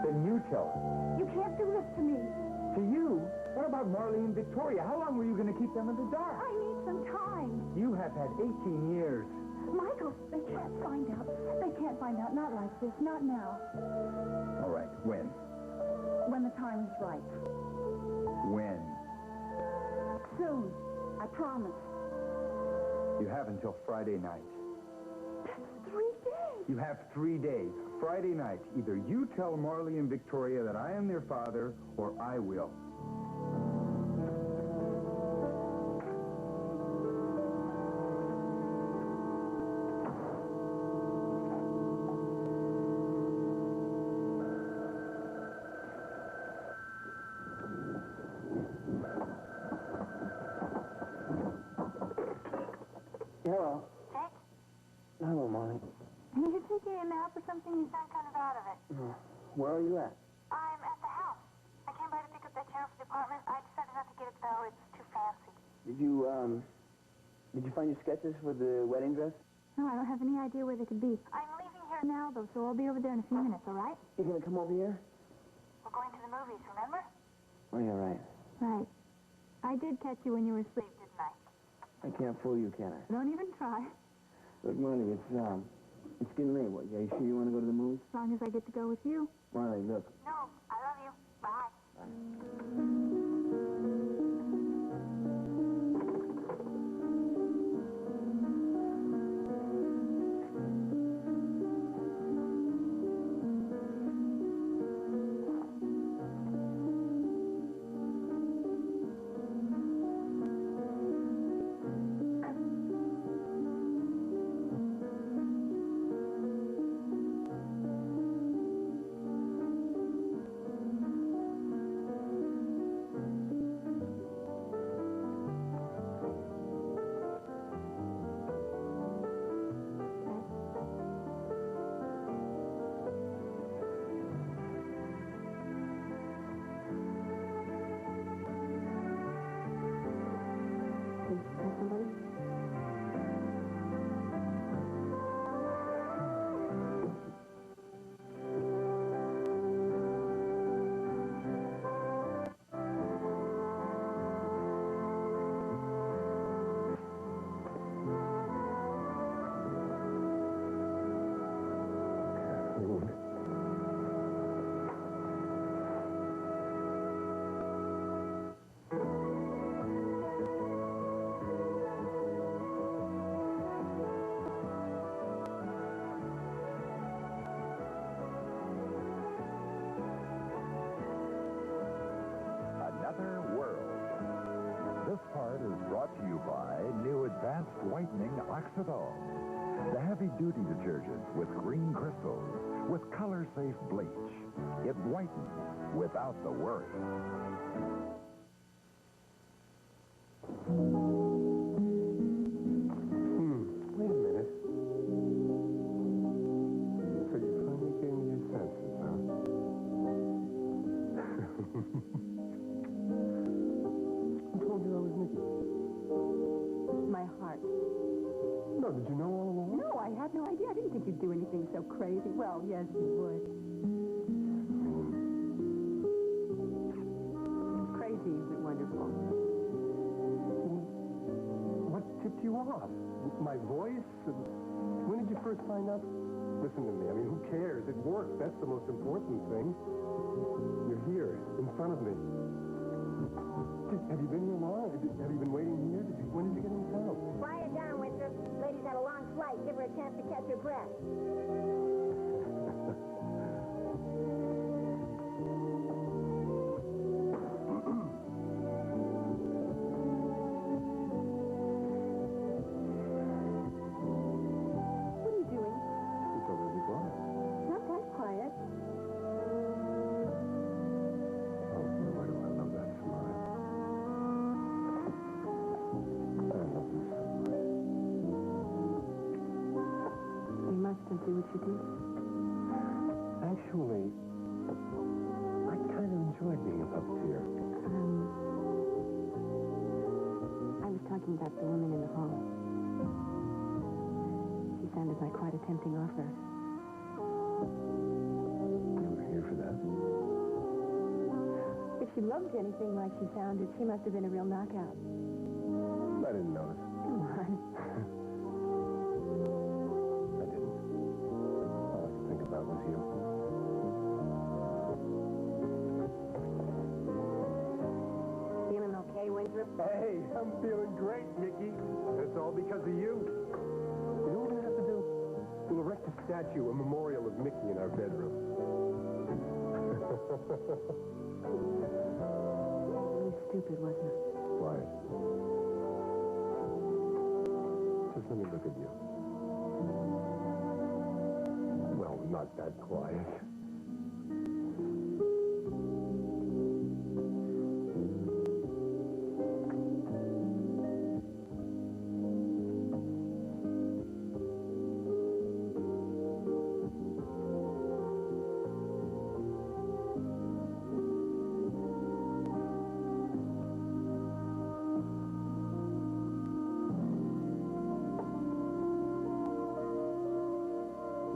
Then you tell her. You can't do this to me. To you? What about Marley and Victoria? How long were you going to keep them in the dark? I need some time. You have had 18 years. Michael, they can't find out. They can't find out. Not like this. Not now. All right. When? When the time is right. When? Soon. I promise. You have until Friday night. That's 3 days. You have 3 days. Friday night, either you tell Marley and Victoria that I am their father, or I will. Hello. Dick? Hello, Marley. You taking a nap or something? You sound kind of out of it. Where are you at? I'm at the house. I came by to pick up that chair for the apartment. I decided not to get it, though. It's too fancy. Did you find your sketches for the wedding dress? No, I don't have any idea where they could be. I'm leaving here now, though, so I'll be over there in a few minutes, all right? You gonna come over here? We're going to the movies, remember? Oh, yeah, right. Right. I did catch you when you were asleep, didn't I? I can't fool you, can I? Don't even try. Look, Marley, it's getting late. What, are you sure you want to go to the movies? As long as I get to go with you. Marley, look. No, I love you. Bye. Another world. This part is brought to you by new Advanced Whitening Oxidol. The heavy-duty detergent with green crystals, with color-safe bleach. It whitens without the worry. Wait a minute. So you finally came to your senses, huh? Who told you I was Mickey? My heart. No, did you know all along? No, I had no idea. I didn't think you'd do anything so crazy. Well, yes, you would. Crazy isn't wonderful. What tipped you off? My voice? When did you first find out? Listen to me. I mean, who cares? It worked. That's the most important thing. You're here, in front of me. Have you been here long? Have you been waiting here? When did you get in town? Quiet down, Winthrop. Lady's had a long flight. Give her a chance to catch her breath. What are you doing? She told me to be quiet. Not that quiet. Oh, boy, do I love that smile. I love this smile. You must have do what you do. Actually, I kind of enjoyed being a puppeteer. I was talking about the woman in the hall. She sounded like quite a tempting offer. You were here for that? looked anything like she sounded. She must have been a real knockout. I didn't notice. Come on. I didn't. All I could think about was you. Feeling okay, Winthrop? Hey, I'm feeling great, Mickey. And it's all because of you. You know what we're going to have to do? We'll erect a statue, a memorial of Mickey in our bedroom. It was stupid, wasn't it? Why? Just let me look at you. Well, not that quiet.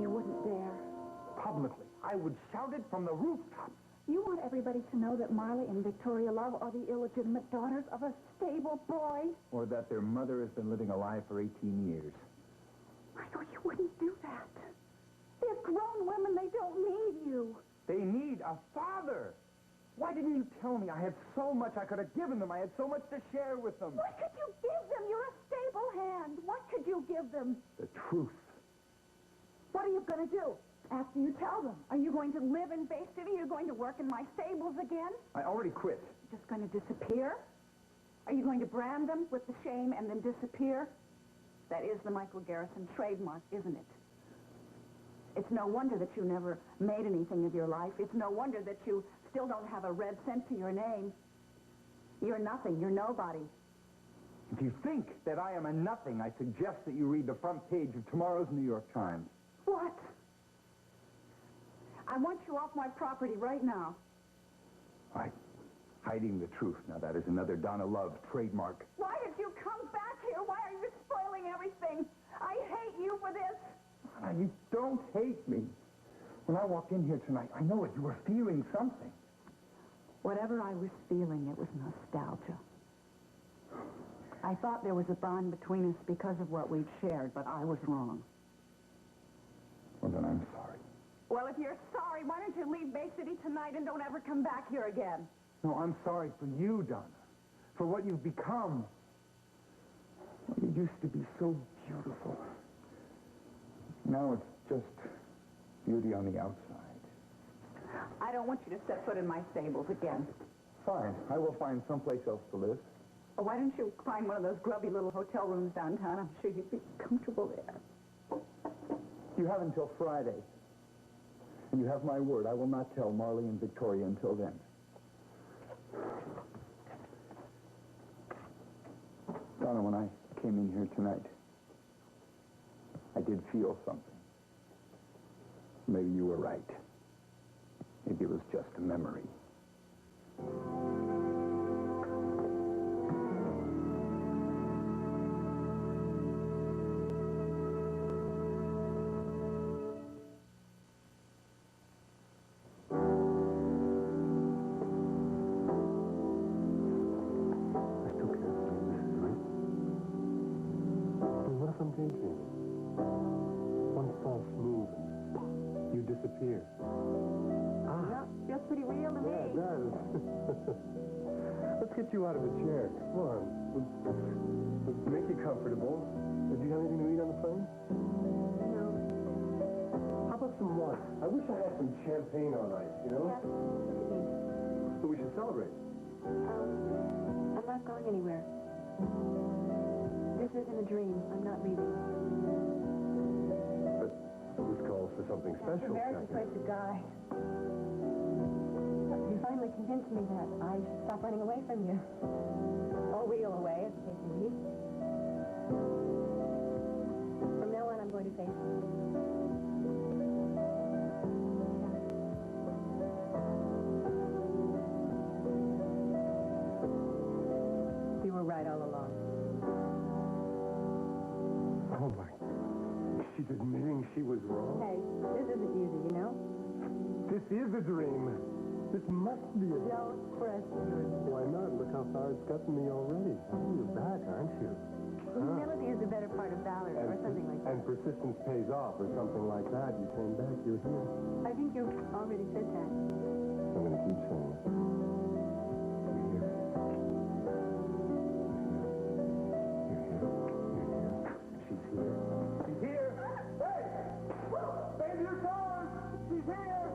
You wouldn't dare. Publicly, I would shout it from the rooftop. You want everybody to know that Marley and Victoria Love are the illegitimate daughters of a stable boy? Or that their mother has been living a lie for 18 years. I thought you wouldn't do that. They're grown women. They don't need you. They need a father. Why didn't you tell me? I had so much I could have given them. I had so much to share with them. What could you give them? You're a stable hand. What could you give them? The truth. What are you going to do after you tell them? Are you going to live in Bay City? Are you going to work in my stables again? I already quit. Just going to disappear? Are you going to brand them with the shame and then disappear? That is the Michael Garrison trademark, isn't it? It's no wonder that you never made anything of your life. It's no wonder that you still don't have a red cent to your name. You're nothing. You're nobody. If you think that I am a nothing, I suggest that you read the front page of tomorrow's New York Times. What? I want you off my property right now. Hiding the truth. Now, that is another Donna Love trademark. Why did you come back here? Why are you spoiling everything? I hate you for this. Donna, you don't hate me. When I walked in here tonight, I know it. You were feeling something. Whatever I was feeling, it was nostalgia. I thought there was a bond between us because of what we'd shared, but I was wrong. Well, then I'm sorry. Well, if you're sorry, why don't you leave Bay City tonight and don't ever come back here again? No, I'm sorry for you, Donna. For what you've become. You used to be so beautiful. Now it's just beauty on the outside. I don't want you to set foot in my stables again. Fine. I will find someplace else to live. Or why don't you find one of those grubby little hotel rooms downtown? I'm sure you'd be comfortable there. You have until Friday. And you have my word. I will not tell Marley and Victoria until then. Donna, when I came in here tonight, I did feel something. Maybe you were right. Maybe it was just a memory. I'm daydreaming. One false move, and you disappear. Yeah, feels pretty real to me. Yeah, it does. Let's get you out of the chair. Come on. Let's make you comfortable. Did you have anything to eat on the plane? No. How about some wine? I wish I had some champagne on ice, you know? Yeah, look at me. So we should celebrate. I'm not going anywhere. This isn't a dream. I'm not leaving. But this calls for something special, America's Kathy. place to die. You finally convinced me that I should stop running away from you. Or wheel away, as the case may be. From now on, I'm going to face you. You were right all along. Oh, my. She's admitting she was wrong? Hey, this isn't easy, you know? This is a dream. This must be a... Don't question yourself. Why not? Look how far it's gotten me already. Oh, you're back, aren't you? Humility is the better part of valor, or something like that. And persistence pays off, or something like that. You came back, you're here. I think you've already said that. I'm going to keep saying it. You're here. She's here. She's here. Hey! Baby, your phone! She's here!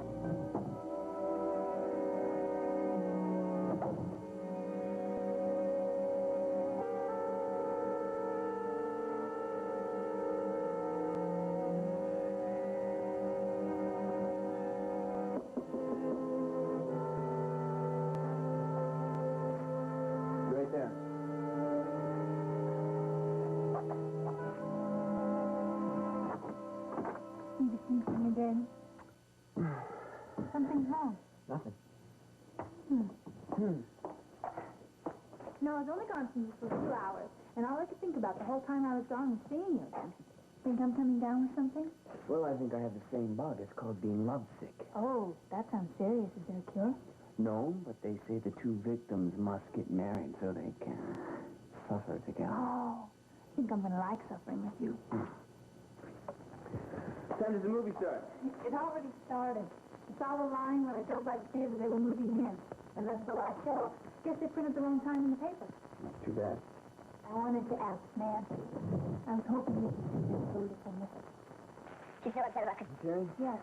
Right there. You just need me again. Something's wrong. Nothing. No, I was only gone from you for a few hours, and all I could think about the whole time I was gone was seeing you again. Think I'm coming down with something? Well, I think I have the same bug. It's called being lovesick. Oh, that sounds serious. Is there a cure? No, but they say the two victims must get married so they can suffer together. Oh, I think I'm gonna like suffering with you. What time does the movie start? It already started. I saw the line when I drove by the theater they were moving in. And that's the last show. Guess they printed the wrong time in the paper. Not too bad. I wanted to ask, man. I was hoping you could see this beautiful message. Did you hear what I said about Terry? Yes.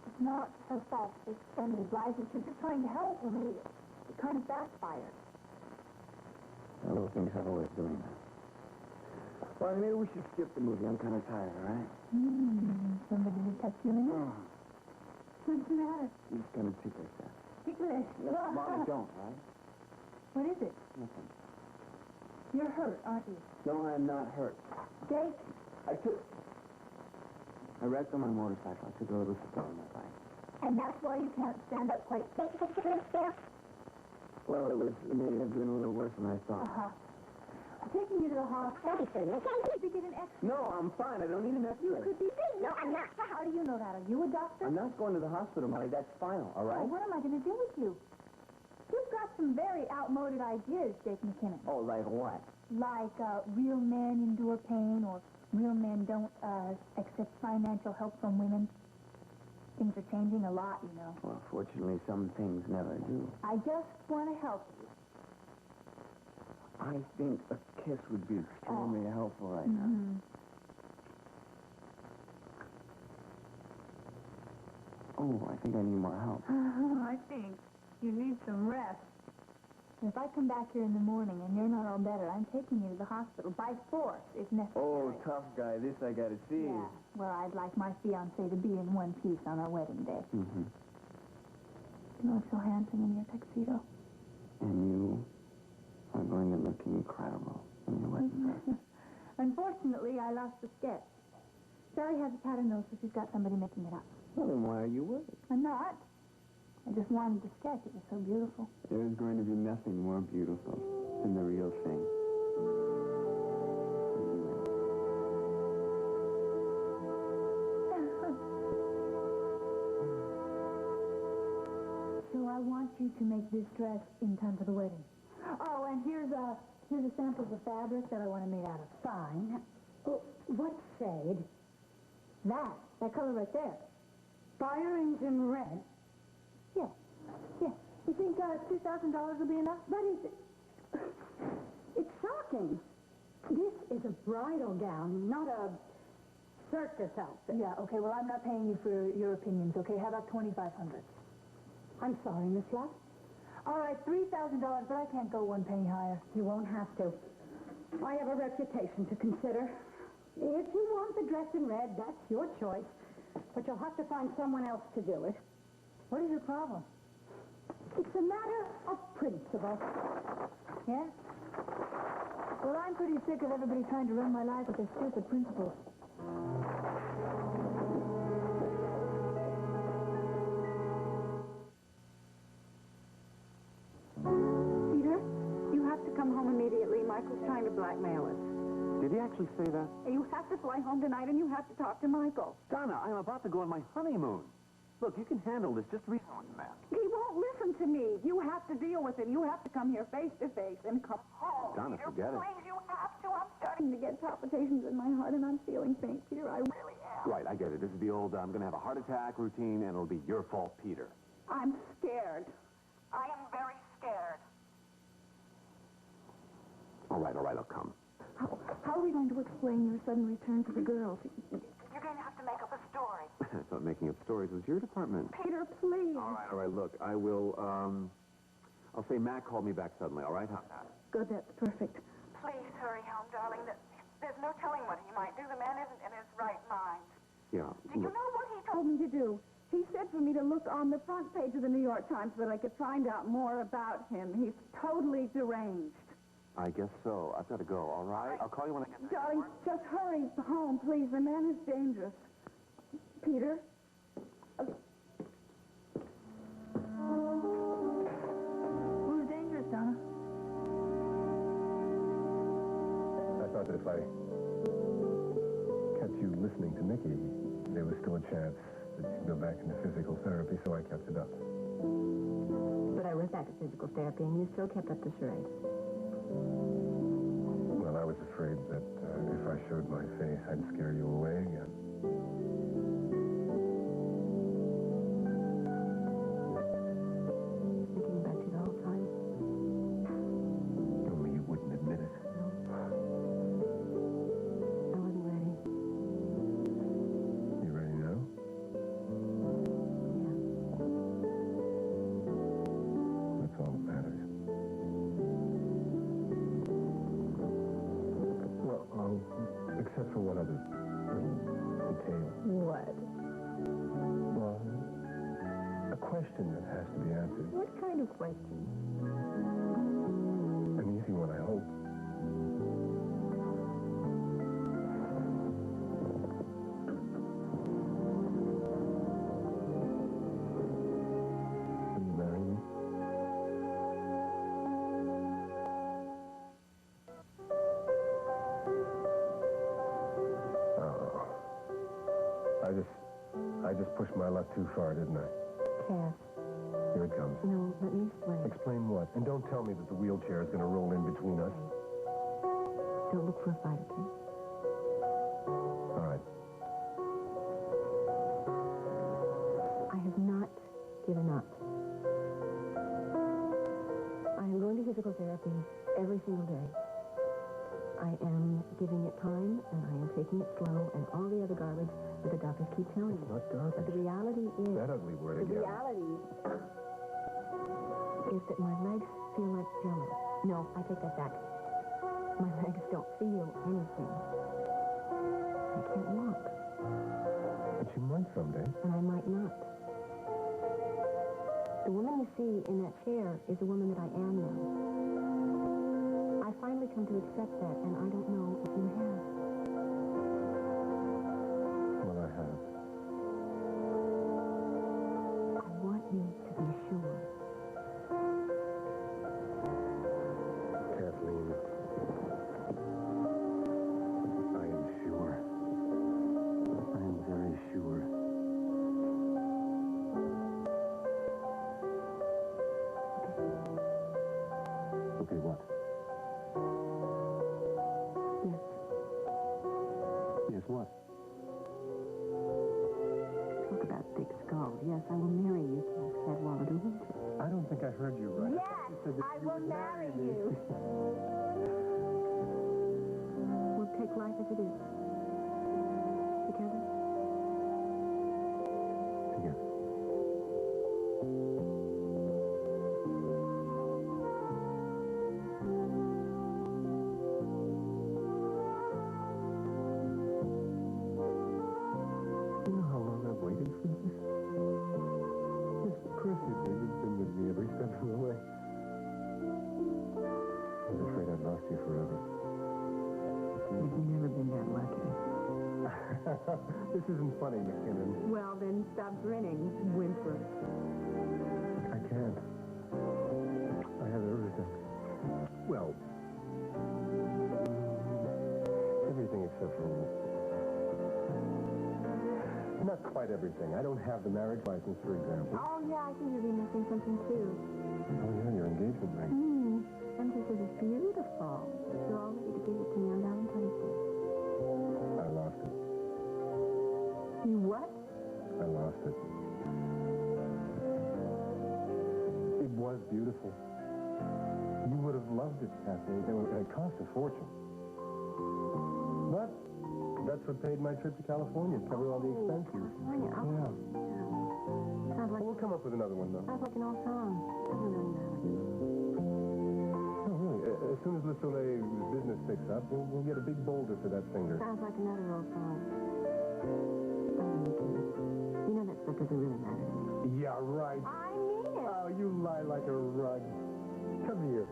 It's not her fault. They extended his license. She was just trying to help him. It kind of backfired. Little things have a way of doing that. Well, maybe we should skip the movie. I'm kind of tired, all right? Somebody to touch you in it? Oh, What's the matter? you just kind of ticklish that. Ticklish. Mommy, don't, right? What is it? Nothing. You're hurt, aren't you? No, I'm not hurt. Jake? I wrecked on my motorcycle. I took a little spill on my bike. And that's why you can't stand up quite. Well, it may have been a little worse than I thought. I'm taking you to the hospital. To get an X-ray. No, I'm fine. I don't need an X-ray. Could be big. No, I'm not. How do you know that? Are you a doctor? I'm not going to the hospital, Molly. That's final, all right? Oh, what am I going to do with you? You've got some very outmoded ideas, Jake McKinnon. Oh, like what? Like real men endure pain, or real men don't accept financial help from women. Things are changing a lot, you know. Well, fortunately, some things never do. I just want to help you. I think a kiss would be extremely helpful right now. Oh, I think I need more help. I think you need some rest. If I come back here in the morning and you're not all better, I'm taking you to the hospital by force, if necessary. Oh, tough guy. This I gotta see. Yeah, well, I'd like my fiancé to be in one piece on our wedding day. Mm-hmm. You look so handsome in your tuxedo. And you are going to look incredible in your wedding dress. Unfortunately, I lost the sketch. Sally has a pattern though, so she's got somebody making it up. Well, then why are you worried? I'm not. I just wanted the sketch. It was so beautiful. There's going to be nothing more beautiful than the real thing. So I want you to make this dress in time for the wedding. Oh, and here's a sample of the fabric that I want it made out of. Fine. Oh, what shade? That color right there. Fire engine red. Yeah. You think $2,000 will be enough? But it's shocking. This is a bridal gown, not a circus outfit. Yeah, okay, well, I'm not paying you for your opinions, okay? How about $2,500? I'm sorry, Miss Love. All right, $3,000, but I can't go one penny higher. You won't have to. I have a reputation to consider. If you want the dress in red, that's your choice. But you'll have to find someone else to do it. What is your problem? It's a matter of principle. Yeah? Well, I'm pretty sick of everybody trying to run my life with their stupid principles. Peter, you have to come home immediately. Michael's trying to blackmail us. Did he actually say that? You have to fly home tonight, and you have to talk to Michael. Donna, I'm about to go on my honeymoon. Look, you can handle this. Just reason with the man. He won't with him. You have to come here face to face and come home. Donna, Peter, forget it. please, you have to. I'm starting to get palpitations in my heart, and I'm feeling faint, Peter. I really am. Right, I get it. This is the old, I'm going to have a heart attack routine, and it'll be your fault, Peter. I'm scared. I am very scared. All right, I'll come. How are we going to explain your sudden return to the girls? You're going to have to make up a story. I thought making up stories was your department. Peter, please. All right, look, I will, I'll say Matt called me back suddenly, all right? How's that? Good, that's perfect. Please hurry home, darling. There's no telling what he might do. The man isn't in his right mind. Yeah. Do you know what he Told me to do. He said for me to look on the front page of the New York Times so that I could find out more about him. He's totally deranged. I guess so. I've got to go, all right? I'll call you when I get there. Darling, just hurry home, please. The man is dangerous. Peter? Who's dangerous, Donna? I thought that if I kept you listening to Nikki, there was still a chance that you'd go back into physical therapy, so I kept it up. But I went back to physical therapy, and you still kept up the charade. Well, I was afraid that if I showed my face, I'd scare you away again. Thinking about you the whole time. Only you wouldn't admit it. I wasn't ready. You ready now? That's all that matters. Well, except for one other little detail. What? Well, a question that has to be answered. What kind of question? An easy one, I hope. Will you marry me? I just pushed my luck too far, didn't I? Cass. Here it comes. No, let me explain. Explain what? And don't tell me that the wheelchair is going to roll in between us. Don't look for a fight, okay? All right. I have not given up. I am going to physical therapy every single day. I am giving it time, and I am taking it slow, and all the other garbage that the doctors keep telling me. Not garbage. But the reality is... That ugly word The again. reality is that my legs feel like jello. No, I take that back. My legs don't feel anything. I can't walk, But you might someday. and I might not. The woman you see in that chair is the woman that I am now. I finally come to accept that, and I don't know if you have. Well, I have. I want you to be sure. Kathleen. I am sure. I am very sure. Okay, what? Yes. Yes, what? Talk about thick skulls. Yes, I will marry you, Cadwallader Winter. I don't think I heard you right. Yes, You said that I you will would marry me. you. We'll take life as it is. Together? Together. You know how long I've waited for this? This precious thing has been with me every step of the way. I was afraid I'd lost you forever. You've never been that lucky. This isn't funny, McKinnon. Well, then stop grinning, Winter. I can't. I have everything. Well, everything except for... Not quite everything. I don't have the marriage license, for example. Oh, yeah, I think you'll be missing something, too. Oh, yeah, you're engaged. engagement ring. And this is beautiful. You're all ready to give it to me on Valentine's Day. I lost it. You what? I lost it. It was beautiful. You would have loved it, Kathy. It cost a fortune. But that's what paid my trip to California. Covered all the expenses. California. Yeah. Sounds like, We'll come up with another one, though. sounds like an old song. Doesn't really matter. No, really. As soon as Le Soleil's business picks up, we'll get a big boulder for that finger. Sounds like another old song. You know that stuff doesn't really matter to me. Yeah, right. I mean it. Oh, you lie like a rug. Come here.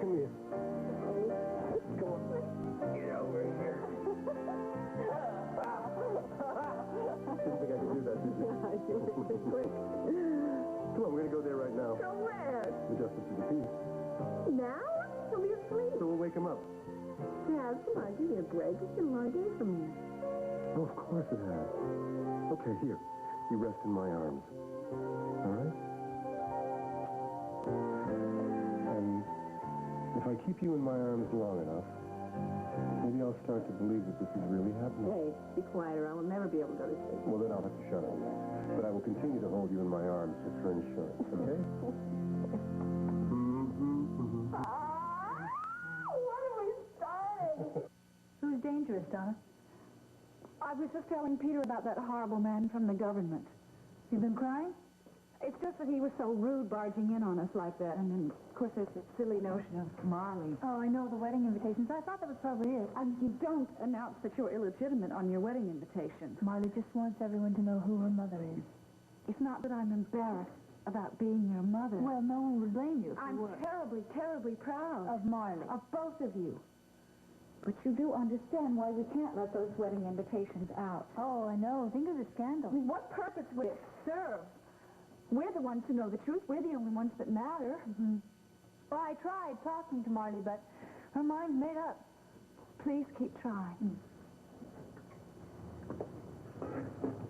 Come here. Come on. Get over here. Didn't think I could do that, did you? I do it so quick. Come on, we're going to go there right now. Go where? The justice of the peace. Now? He'll be asleep. So we'll wake him up. Dad, come on, give me a break. It's been a long day for me. Oh, of course it has. Okay, here. You rest in my arms. All right? And if I keep you in my arms long enough, maybe I'll start to believe that this is really happening. Hey, be quiet or I will never be able to go to sleep. Well, then I'll have to shut up. But I will continue to hold you in my arms just for insurance, okay? What are we starting? Who's dangerous, Donna? I was just telling Peter about that horrible man from the government. You've been crying? It's just that he was so rude barging in on us like that. And then, of course, there's this silly notion of Marley. Oh, I know, the wedding invitations. I thought that was probably it. You don't announce that you're illegitimate on your wedding invitation. Marley just wants everyone to know who her mother is. It's not that I'm embarrassed about being your mother. Well, no one would blame you. I'm terribly, terribly proud. Of Marley. Of both of you. But you do understand why we can't let those wedding invitations out. Oh, I know. Think of the scandal. I mean, what purpose would it serve? We're the ones who know the truth. We're the only ones that matter. Mm-hmm. Well, I tried talking to Marley, but her mind's made up. Please keep trying.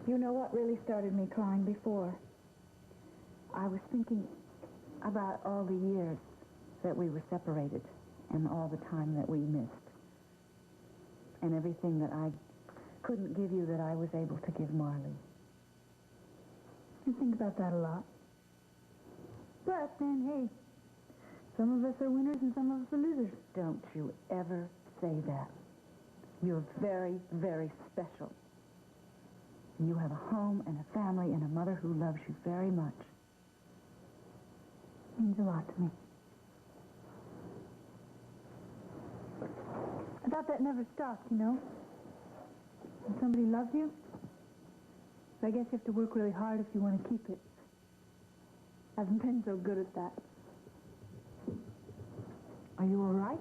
You know what really started me crying before? I was thinking about all the years that we were separated and all the time that we missed. And everything that I couldn't give you that I was able to give Marley. You think about that a lot. But then, hey, some of us are winners and some of us are losers. Don't you ever say that. You're very, very special. You have a home and a family and a mother who loves you very much. Means a lot to me. I thought that never stopped, you know? When somebody loves you, I guess you have to work really hard if you want to keep it. I haven't been so good at that. Are you all right?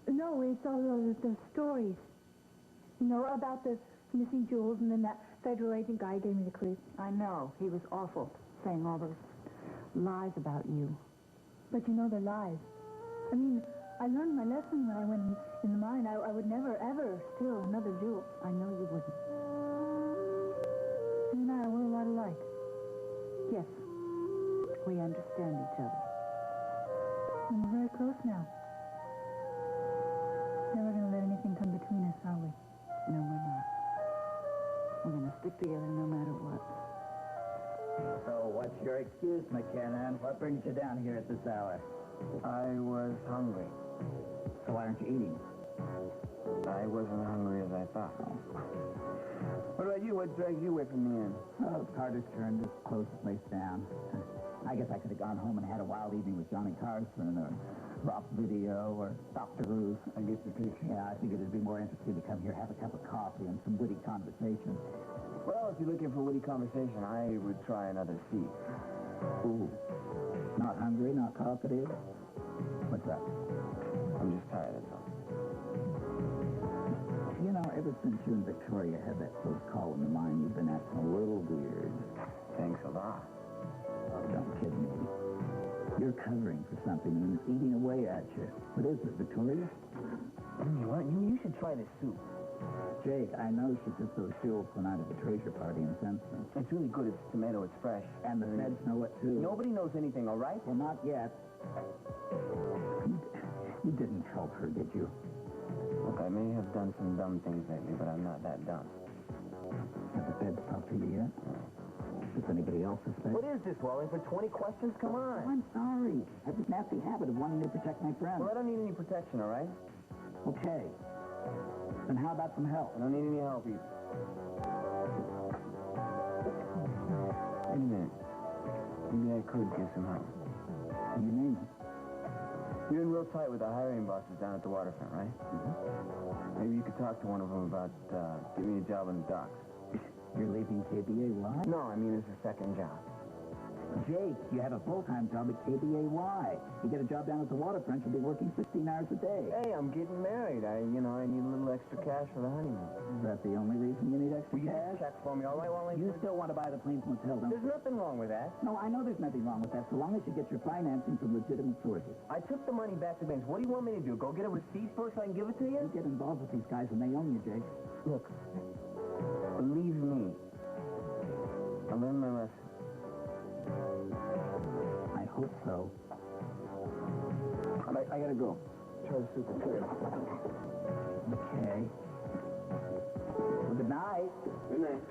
No, it's all the stories. You know, about the missing jewels, and then that federal agent guy gave me the clue. I know. He was awful, saying all those lies about you. But you know they're lies. I mean, I learned my lesson when I went in the mine. I would never, ever steal another jewel. I know you wouldn't. You and I, we're a lot alike. Yes. We understand each other. And we're very close now. Never going to let anything come between us, are we? No, we're not. We're going to stick together no matter what. So what's your excuse, McKinnon? What brings you down here at this hour? I was hungry. So why aren't you eating? I wasn't hungry as I thought. What about you? What dragged you away from the inn? Oh, Carter's turned to close the place down. I guess I could have gone home and had a wild evening with Johnny Carson or Rock Video or Dr. Ruth. I get the picture. Yeah, I figured it'd be more interesting to come here, have a cup of coffee and some witty conversation. Well, if you're looking for witty conversation, I would try another seat. Ooh. Not hungry, not talkative? What's up? I'm just tired, that's all. You know, ever since you and Victoria had that close call in the mine, you've been acting a little weird. Thanks a lot. Oh, don't kid me. You're covering for something and it's eating away at you. What is it, Victoria? You know what? You should try this soup. Jake, I know she took those jewels one night at the treasure party in Simpson. It's really good. It's tomato. It's fresh. And the feds know it, too. Nobody knows anything, all right? Well, not yet. You didn't help her, did you? Look, I may have done some dumb things lately, but I'm not that dumb. Have the feds talked to you yet? Does anybody else suspect? What is this, Wellington? 20 questions? Come on. Oh, I'm sorry. I have this nasty habit of wanting to protect my friends. Well, I don't need any protection, all right? Okay. Then how about some help? I don't need any help either. Wait a minute. Maybe I could use some help. You name it. You're in real tight with the hiring bosses down at the waterfront, right? Mm-hmm. Maybe you could talk to one of them about giving me a job on the docks. You're leaving KBAY? No, I mean as a second job. Jake, you have a full-time job at KBAY. You get a job down at the waterfront, you'll be working 16 hours a day. Hey, I'm getting married. I need a little extra cash for the honeymoon. Is that the only reason you need extra Will you cash? check for me, all right, Wellington? You still want to buy the Plains Motel, don't There's you? nothing wrong with that. No, I know there's nothing wrong with that, so long as you get your financing from legitimate sources. I took the money back to banks. What do you want me to do? Go get a receipt first so I can give it to you? You get involved with these guys and they own you, Jake. Look, believe me, I learned my lesson. I hope so. I gotta go. Try the super clear. Okay. Well, good night. Good night.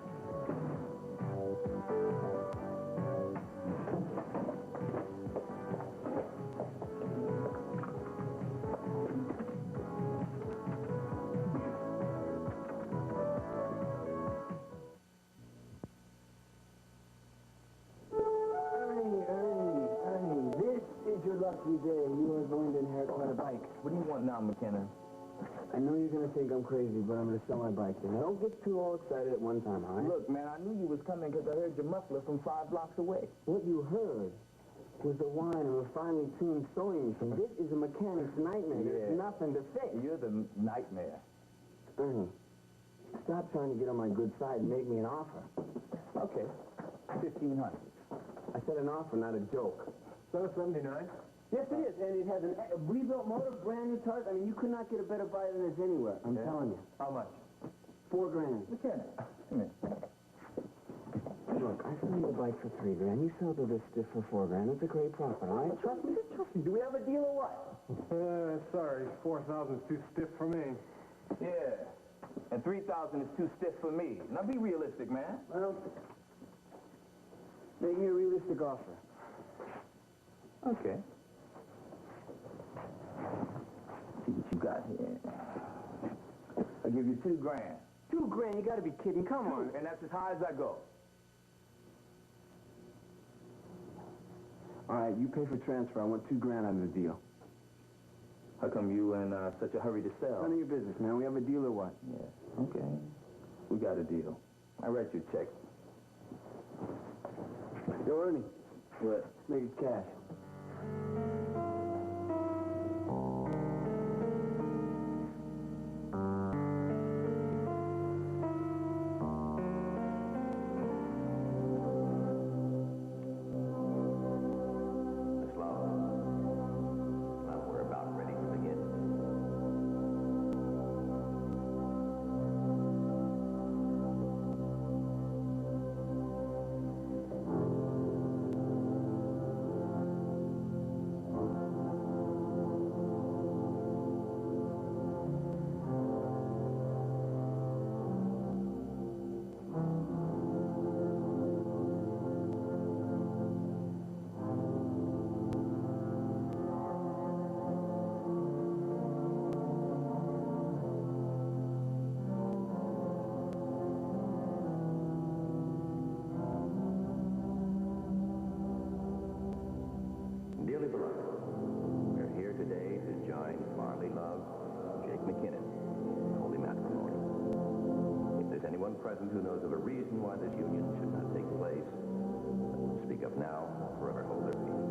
Ernie, this is your lucky day. You are going to inherit quite a bike. What do you want now, McKinnon? I know you're going to think I'm crazy, but I'm going to sell my bike. Now, don't get too all excited at one time, all right? Look, man, I knew you was coming because I heard your muffler from 5 blocks away. What you heard was the whine of a finely tuned sewing machine. This is a mechanic's nightmare. There's nothing to fix. You're the nightmare. Ernie, stop trying to get on my good side and make me an offer. Okay, 1,500. I said an offer, not a joke. $7.79. Yes, it is, and it has a rebuilt motor, brand new tires. I mean, you could not get a better buy than this anywhere. I'm telling you. How much? $4,000. McKinnon, come here. Look, I sell you the bike for $3,000. You sell the stiff for $4,000. It's a great profit, all right? Trust me. Do we have a deal or what? Sorry, 4,000 is too stiff for me. Yeah. And 3,000 is too stiff for me. Now be realistic, man. Well, make me a realistic offer. Okay. See what you got here. I'll give you $2,000. $2,000? You got to be kidding. Come on. And that's as high as I go. All right, you pay for transfer. I want $2,000 out of the deal. How come you in such a hurry to sell? None of your business, man. We have a deal or what? Yeah. Okay. We got a deal. I write you a check. Yo, Ernie. What? Let's make it cash. Miss Love, now we're about ready to begin. Dearly beloved, we're here today to join Marley Love, Jake McKinnon, in holy matrimony. If there's anyone present who knows of a reason why this union should not take place, speak up now or forever hold their peace.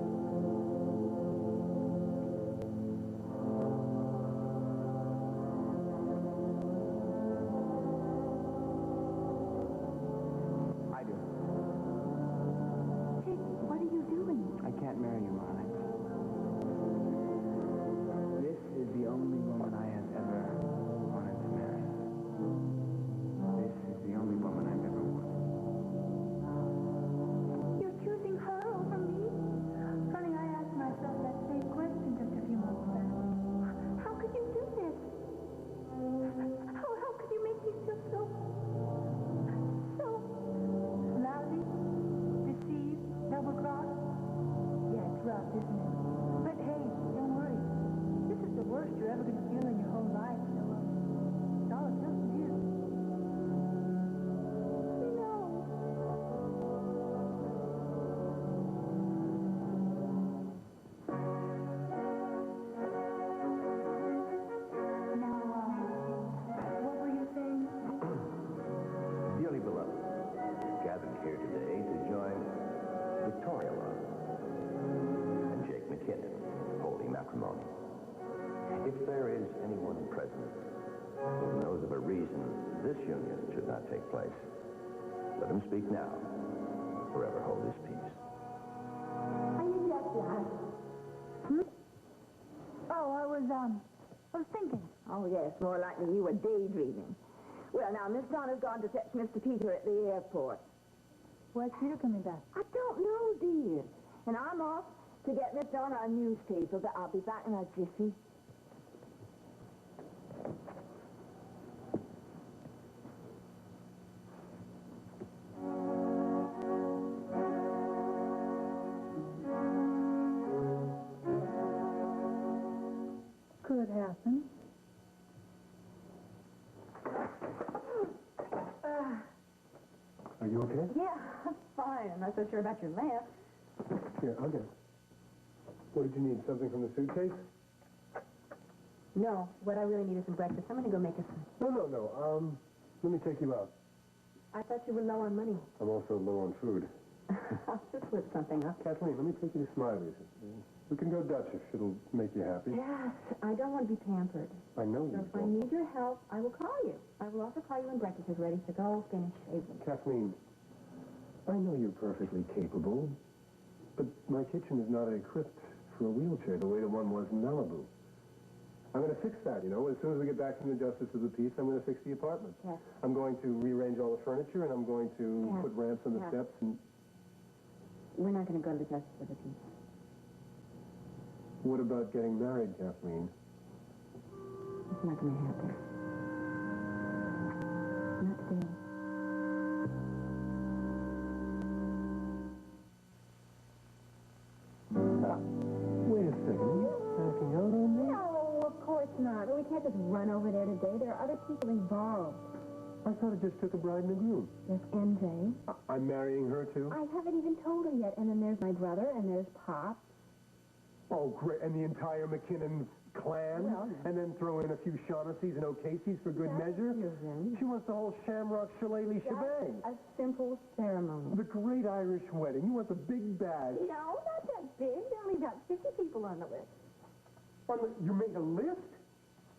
I do. Jake, what are you doing? I can't marry you, Marley. This is the only woman I have ever wanted to marry. isn't it? But hey, don't worry. This is the worst you're ever going to feel in your whole life, so it's all just you. What were you saying? Dearly beloved, gathered here today to join Victoria Love and Jake McKinnon, holy matrimony. If there is anyone present who knows of a reason this union should not take place, let him speak now, forever hold his peace. Are you just lad? Oh, I was thinking. Oh, yes, more likely you were daydreaming. Well, now, Miss Donna's gone to fetch Mr. Peter at the airport. Why's Peter coming back? I don't know, dear. And I'm off to get Miss Donna a newspaper, but I'll be back in a jiffy. Could happen. Are you okay? Yeah, I'm fine. I'm not so sure about your lamp. Here, I'll get it. What did you need? Something from the suitcase? No, what I really need is some breakfast. I'm going to go make us some. No. Let me take you out. I thought you were low on money. I'm also low on food. I'll just whip something up. Kathleen, let me take you to Smiley's. We can go Dutch if it'll make you happy. Yes, I don't want to be pampered. I know So you if I don't. need your help, I will call you. I will also call you when breakfast is ready, so go finish shaving. Kathleen, I know you're perfectly capable, but my kitchen is not equipped for a wheelchair the way the one was in Malibu. I'm going to fix that, you know. As soon as we get back from the Justice of the Peace, I'm going to fix the apartment. Yes. I'm going to rearrange all the furniture, and I'm going to Yes. put ramps on the Yes. steps. And We're not going to go to the Justice of the Peace. what about getting married, Kathleen? It's not going to happen. Not today. Wait a second. Are you backing out on me? No, of course not. We can't just run over there today. There are other people involved. I thought it just took a bride and a groom. There's MJ. I'm marrying her, too? I haven't even told her yet. And then there's my brother, and there's Pop. Oh, great. And the entire McKinnon clan? Well, and then throw in a few Shaughnessy's and O'Casey's for good measure? Susan. She wants the whole shamrock shillelagh shebang. A simple ceremony. The great Irish wedding. You want the big bash. No, not that big. There are only about 50 people on the list. You made a list?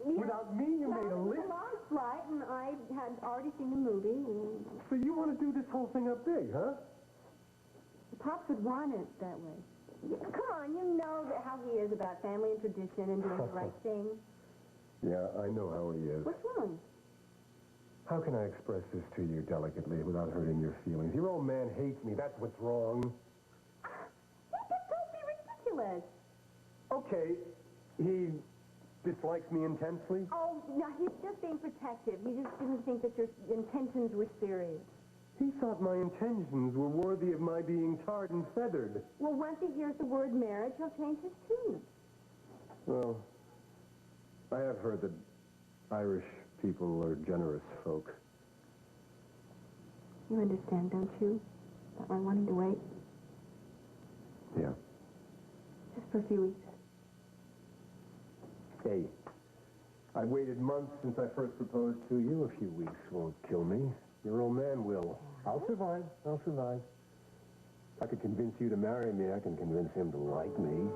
Yeah. Without me, you made a It was list? a long flight, and I had already seen the movie. And So you want to do this whole thing up big, huh? Pops would want it that way. Yeah, come on, you know how he is about family and tradition and doing the right thing. Yeah, I know how he is. What's wrong? How can I express this to you delicately without hurting your feelings? Your old man hates me. That's what's wrong. Don't be ridiculous. Okay, he dislikes me intensely? Oh, no, he's just being protective. He just didn't think that your intentions were serious. He thought my intentions were worthy of my being tarred and feathered. Well, once he hears the word marriage, he'll change his tune. Well, I have heard that Irish people are generous folk. You understand, don't you? About my wanting to wait? Yeah. Just for a few weeks. Hey, I've waited months since I first proposed to you. A few weeks won't kill me. Your old man will. I'll survive. I'll survive. If I could convince you to marry me, I can convince him to like me.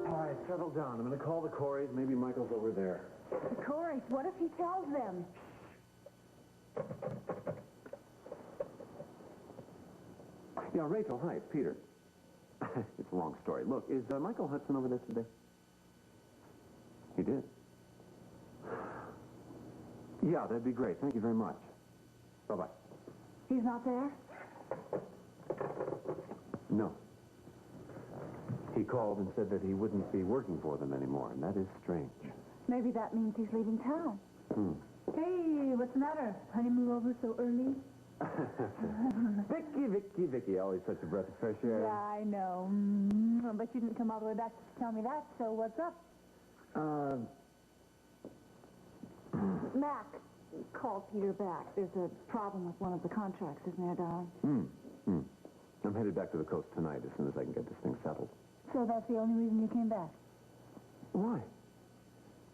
All right, settle down. I'm going to call the Coreys. Maybe Michael's over there. The Coreys, what if he tells them? Yeah, Rachel, hi, it's Peter. It's a long story. Look, is Michael Hudson over there today? He did? Yeah, that'd be great. Thank you very much. Bye-bye. He's not there? No. He called and said that he wouldn't be working for them anymore, and that is strange. Maybe that means he's leaving town. Hey, what's the matter? Honey, move over so early? Vicky, always such a breath of fresh air. Yeah, I know. But you didn't come all the way back to tell me that, so what's up? Mac called Peter back. There's a problem with one of the contracts, isn't there, darling? I'm headed back to the coast tonight as soon as I can get this thing settled. So that's the only reason you came back? Why?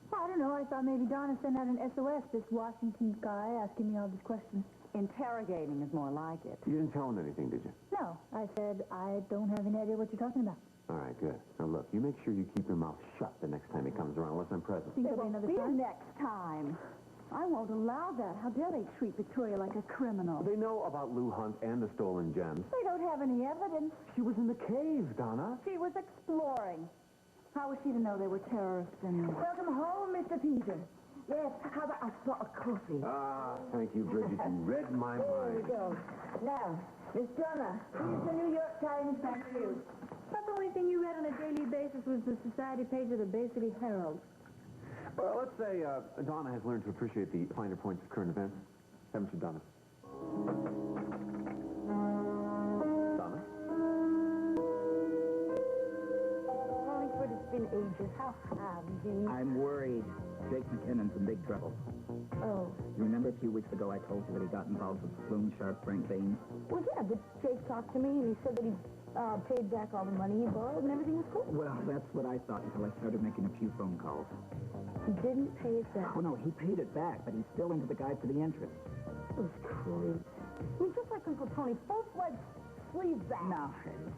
Well, I don't know. I thought maybe Donna sent out an SOS, this Washington guy asking me all these questions. Interrogating is more like it. You didn't tell him anything, did you? No, I said I don't have any idea what you're talking about. All right, good. Now, look, you make sure you keep your mouth shut the next time he comes around, unless I'm present. Think there'll be another See time? you next time. I won't allow that. How dare they treat Victoria like a criminal? They know about Lou Hunt and the stolen gems. They don't have any evidence. She was in the cave, Donna. She was exploring. How was she to know they were terrorists and... Welcome home, Mr. Peter. Yes, how about a spot of coffee? Ah, thank you, Bridget. You read my mind. go. Now, Miss Donna, here's the New York Times back to you. But the only thing you read on a daily basis was the society page of the Bay City Herald. Well, let's say Donna has learned to appreciate the finer points of current events. Haven't you, Donna? Donna? Wallingford, it's been ages. How have you? I'm worried. Jake McKinnon's in big trouble. Oh. You remember a few weeks ago I told you that he got involved with loan shark Frank Baines? Well, yeah, but Jake talked to me and he said that he paid back all the money he borrowed and everything was cool. Well, that's what I thought until I started making a few phone calls. He didn't pay it back. Oh, no, he paid it back, but he's still into the guy for the interest. It was crazy. I mean, just like Uncle Tony, full-fledged sleeve back. Now,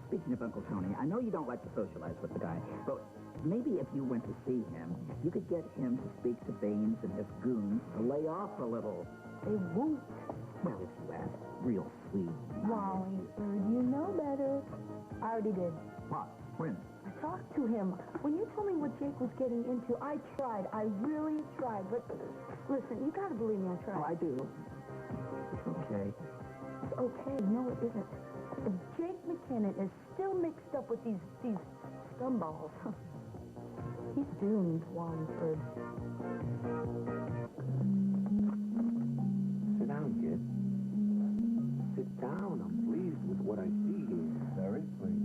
speaking of Uncle Tony, I know you don't like to socialize with the guy, but maybe if you went to see him, you could get him to speak to Baines and his goons to lay off a little. They won't. Well, if you ask, real sweet. Wallingford, you know better. I already did. What? When? I talked to him. When you told me what Jake was getting into, I tried. I really tried. But listen, you gotta believe me, I tried. Oh, I do. It's okay. It's okay. No, it isn't. If Jake McKinnon is still mixed up with these scumballs, he's doomed, Wallingford. Sit down, kid. Sit down. I'm pleased with what I see here. Very pleased.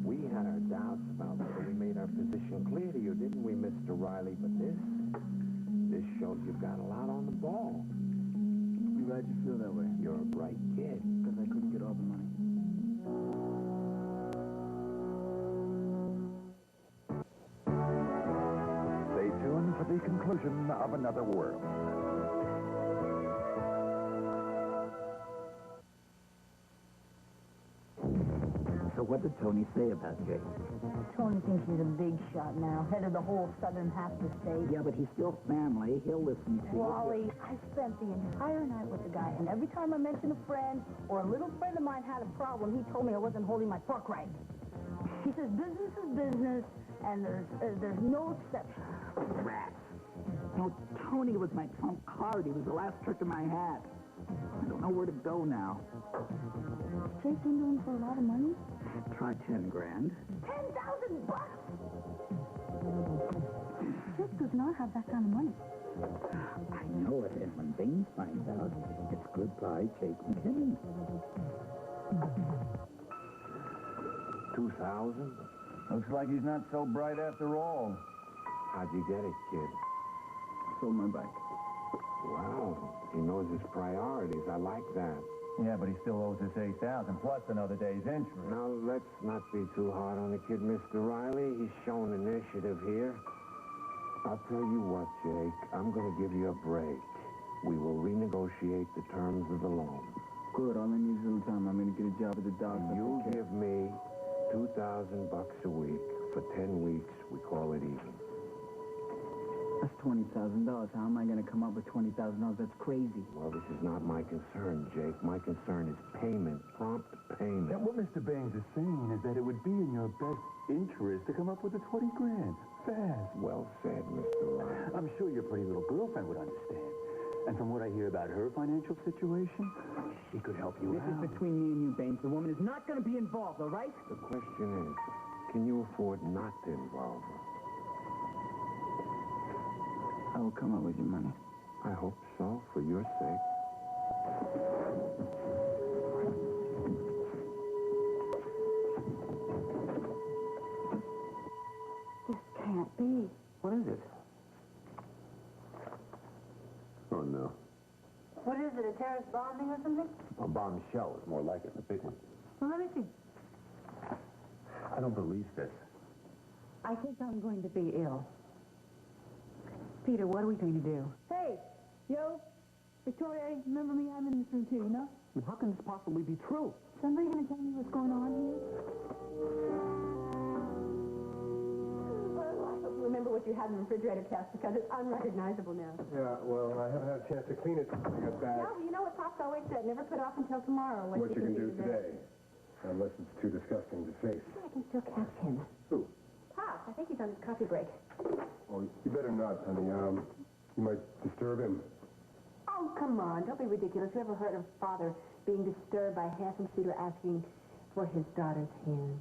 We had our doubts about whether we made our position clear to you, didn't we, Mr. Riley? But this shows you've got a lot on the ball. I'm glad you feel that way. You're a bright kid. Because I couldn't get all the money. Stay tuned for the conclusion of Another World. So what did Tony say about Jake? Tony thinks he's a big shot now, head of the whole southern half of the state. Yeah, but he's still family. He'll listen to you. Wally, I spent the entire night with the guy, and every time I mentioned a friend or a little friend of mine had a problem, he told me I wasn't holding my fork right. He says business is business, and there's no exception. Rats. No, Tony was my trump card. He was the last trick in my hat. I don't know where to go now. Jake been doing for a lot of money? Try 10 grand. 10,000 bucks! Jake does not have that kind of money. I know it, and when Baines finds out, it's goodbye, Jake McKinnon. 2,000? Looks like he's not so bright after all. How'd you get it, kid? Sold my bike. Wow. He knows his priorities. I like that. Yeah, but he still owes us 8,000 plus another day's interest. Now, let's not be too hard on the kid, Mr. Riley. He's shown initiative here. I'll tell you what, Jake. I'm going to give you a break. We will renegotiate the terms of the loan. Good, all I need is a little time. I'm going to get a job at the docks. You'll give me $2,000 a week. For 10 weeks, we call it even. That's $20,000. How am I going to come up with $20,000? That's crazy. Well, this is not my concern, Jake. My concern is payment, prompt payment. Yeah, what Mr. Baines is saying is that it would be in your best interest to come up with the 20 grand. Fast. Well said, Mr. Riley. I'm sure your pretty little girlfriend would understand. And from what I hear about her financial situation, she could help you This out. is between me and you, Baines. The woman is not going to be involved, all right? The question is, can you afford not to involve her? I will come up with your money. I hope hope so, for your sake. This can't be. What is it? Oh, no. What is it, a terrorist bombing or something? A bombshell is more like it, a big one. Well, let me see. I don't believe this. I think I'm going to be ill. Peter, what are we going to do? Hey, yo, Victoria, remember me? I'm in this room too, you know? How can this possibly be true? Somebody gonna tell me what's going on here? Remember what you had in the refrigerator, Cass, because it's unrecognizable now. Yeah, well, I haven't had a chance to clean it since I got back. No, you know what Pop's always said, never put off until tomorrow What you can do today. Unless it's too disgusting to face. I can still catch him. Who? Pop, I think he's on his coffee break. Oh, you better not, honey. You might disturb him. Oh, come on, don't be ridiculous. You ever heard of father being disturbed by a handsome suitor asking for his daughter's hand?